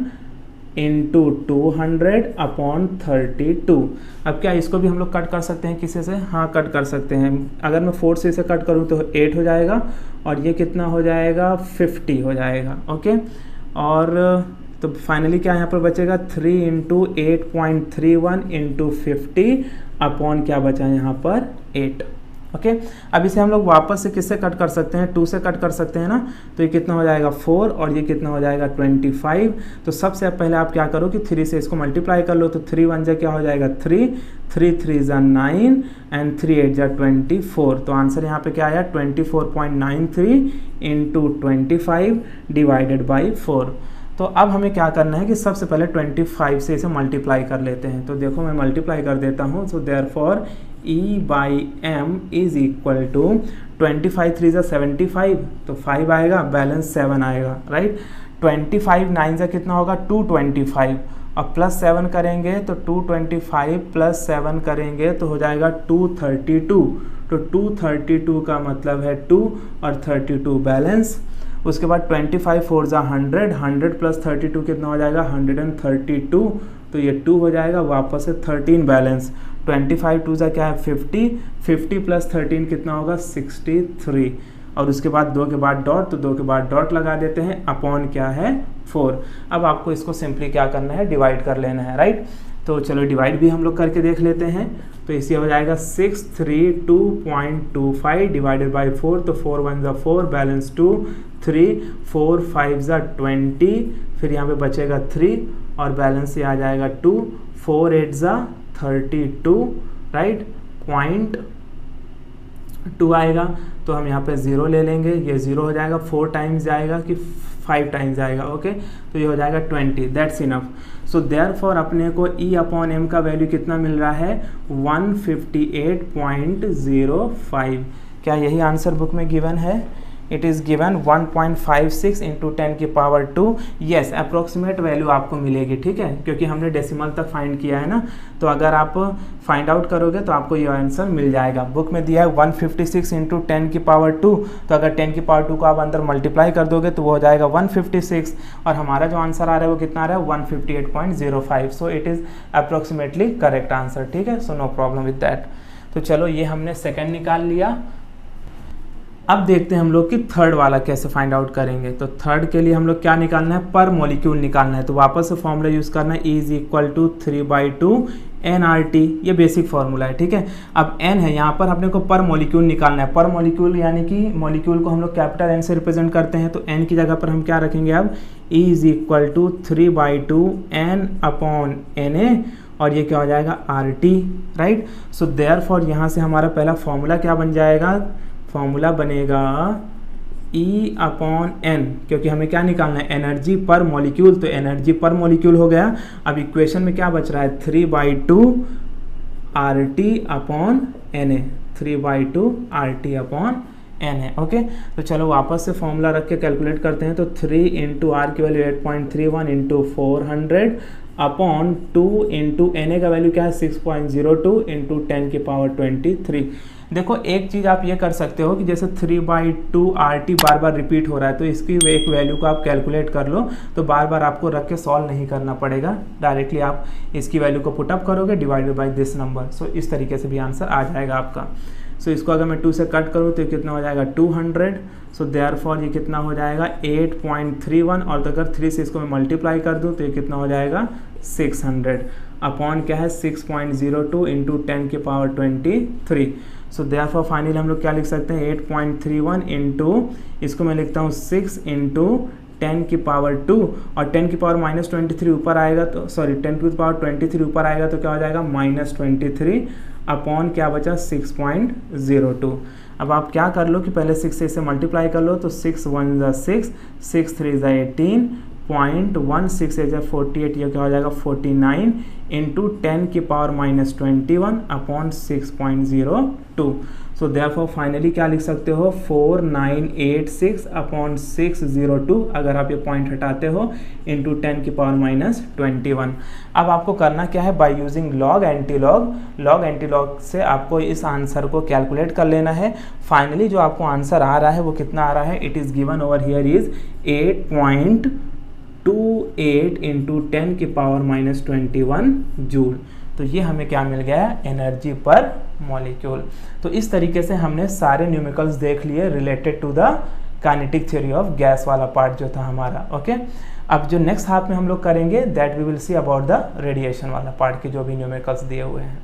इंटू 200/32। अब क्या इसको भी हम लोग कट कर सकते हैं किसी से, हाँ कट कर सकते हैं। अगर मैं 4 से इसे कट करूँ तो 8 हो जाएगा, और ये कितना हो जाएगा 50 हो जाएगा, ओके। और तो फाइनली क्या यहाँ पर बचेगा 3 इंटू 8.31 इंटू 50 अपॉन क्या बचा यहाँ पर 8। ओके, अब इसे हम लोग वापस से किससे कट कर सकते हैं, 2 से कट कर सकते हैं ना। तो ये कितना हो जाएगा 4 और ये कितना हो जाएगा 25। तो सबसे पहले आप क्या करो कि 3 से इसको मल्टीप्लाई कर लो। तो 3 1 जा क्या हो जाएगा 3, 3 3 जा 9 एंड 3 8 जा 24। तो आंसर यहाँ पे क्या आया 24.93 इंटू 25 डिवाइडेड बाई 4। तो अब हमें क्या करना है कि सबसे पहले 25 से इसे मल्टीप्लाई कर लेते हैं। तो देखो मैं मल्टीप्लाई कर देता हूँ। So therefore E by M is equal to 25 3 जा 75, तो 5 आएगा, बैलेंस 7 आएगा, राइट। 25 9 जा कितना होगा 225 और प्लस 7 करेंगे तो 225 प्लस 7 करेंगे तो हो जाएगा 232। तो 232 का मतलब है 2 और 32 बैलेंस। उसके बाद 25 4 जा 100, 100 प्लस 32 कितना हो जाएगा 132। तो ये 2 हो जाएगा, वापस से 13 बैलेंस। 25 2 जा क्या है 50, 50 प्लस 13 कितना होगा 63। और उसके बाद 2 के बाद डॉट, तो 2 के बाद डॉट लगा देते हैं, अपॉन क्या है 4। अब आपको इसको सिंपली क्या करना है डिवाइड कर लेना है, राइट। तो चलो डिवाइड भी हम लोग करके देख लेते हैं। तो इसे हो जाएगा 632.25 डिवाइडेड बाई 4। तो 4 1 जा 4, बैलेंस 2 3, 4 5 जा 20, फिर यहाँ पे बचेगा 3 और बैलेंस ये आ जाएगा 2, 4 8 जा 32, राइट, 0.2 आएगा। तो हम यहाँ पे 0 ले लेंगे, ये 0 हो जाएगा, 4 टाइम्स जाएगा कि 5 टाइम्स जाएगा, ओके। तो ये हो जाएगा 20, दैट्स इनफ। सो देयरफॉर अपने को E अपॉन एम का वैल्यू कितना मिल रहा है 158.05। क्या यही आंसर बुक में गिवन है? इट इज़ गिवन 1.56 इंटू 10 की पावर 2। येस, अप्रोक्सीमेट वैल्यू आपको मिलेगी, ठीक है, क्योंकि हमने डेसिमल तक फाइंड किया है ना। तो अगर आप फाइंड आउट करोगे तो आपको ये आंसर मिल जाएगा। बुक में दिया है 156 इंटू 10 की पावर 2। तो अगर 10 की पावर 2 को आप अंदर मल्टीप्लाई कर दोगे तो वो हो जाएगा 156 और हमारा जो आंसर आ रहा है वो कितना आ रहा है 158.05। So it is approximately correct answer, ठीक है। So no problem with that. तो चलो ये हमने सेकेंड निकाल लिया। अब देखते हैं हम लोग कि थर्ड वाला कैसे फाइंड आउट करेंगे। तो थर्ड के लिए हम लोग क्या निकालना है, पर मॉलिक्यूल निकालना है। तो वापस से फॉर्मूला यूज़ करना है, E is equal to 3/2 nRT, ये बेसिक फार्मूला है, ठीक है। अब n है, यहाँ पर अपने को पर मॉलिक्यूल निकालना है। पर मॉलिक्यूल यानी कि मॉलिक्यूल को हम लोग कैपिटल N से रिप्रेजेंट करते हैं। तो n की जगह पर हम क्या रखेंगे अब, E is equal to 3/2 n upon Na और ये क्या हो जाएगा RT, राइट। सो देयरफॉर यहाँ से हमारा पहला फॉर्मूला क्या बन जाएगा, फॉर्मूला बनेगा E अपॉन N, क्योंकि हमें क्या निकालना है एनर्जी पर मॉलिक्यूल। तो एनर्जी पर मॉलिक्यूल हो गया। अब इक्वेशन में क्या बच रहा है 3/2 RT upon Na, 3/2 RT upon Na, okay. तो चलो वापस से फॉर्मूला रख के कैलकुलेट करते हैं। तो 3 इंटू R की value 8.31 into 400 upon 2 into Na का वैल्यू क्या है 6.02 इंटू 10 की पावर 23। देखो एक चीज़ आप ये कर सकते हो कि जैसे 3/2 RT बार बार रिपीट हो रहा है तो इसकी एक वैल्यू को आप कैलकुलेट कर लो, तो बार बार आपको रख के सॉल्व नहीं करना पड़ेगा, डायरेक्टली आप इसकी वैल्यू को पुटअप करोगे डिवाइडेड बाय दिस नंबर। सो इस तरीके से भी आंसर आ जाएगा आपका। सो इसको अगर मैं 2 से कट करूँ तो कितना हो जाएगा 200। सो देयरफॉर ये कितना हो जाएगा 8.31 और तो अगर 3 से इसको मैं मल्टीप्लाई कर दूँ तो ये कितना हो जाएगा 600 अपॉन क्या है 6.02 इंटू 10 की पावर 23। सो देयरफॉर फाइनली हम लोग क्या लिख सकते हैं 8.31 इंटू, इसको मैं लिखता हूँ 6 इंटू 10 की पावर 2 और 10 की पावर -23 ऊपर आएगा तो सॉरी 10 की पावर 23 ऊपर आएगा तो क्या हो जाएगा -23 अपॉन क्या बचा 6.02। अब आप क्या कर लो कि पहले 6 से इसे मल्टीप्लाई कर लो। तो 6 1 जा 6, 6 3 जा 18, 0.16 एज 48, ये क्या हो जाएगा 49 इंटू 10 की पावर -21 अपॉन 6.02। सो देयरफॉर फाइनली क्या लिख सकते हो 4986 अपॉन 602, अगर आप ये पॉइंट हटाते हो, इंटू 10 की पावर -21। अब आपको करना क्या है, by using log antilog, log antilog से आपको इस आंसर को कैलकुलेट कर लेना है। फाइनली जो आपको आंसर आ रहा है वो कितना आ रहा है, it is given over here is 8.28 into 10 की पावर -21 जूल। तो ये हमें क्या मिल गया है, एनर्जी पर मॉलिक्यूल। तो इस तरीके से हमने सारे न्यूमेरिकल्स देख लिए related to the kinetic theory of gas वाला पार्ट जो था हमारा, ओके। अब जो नेक्स्ट हाफ में हम लोग करेंगे that we will see about the radiation वाला पार्ट के जो भी न्यूमेरिकल्स दिए हुए हैं।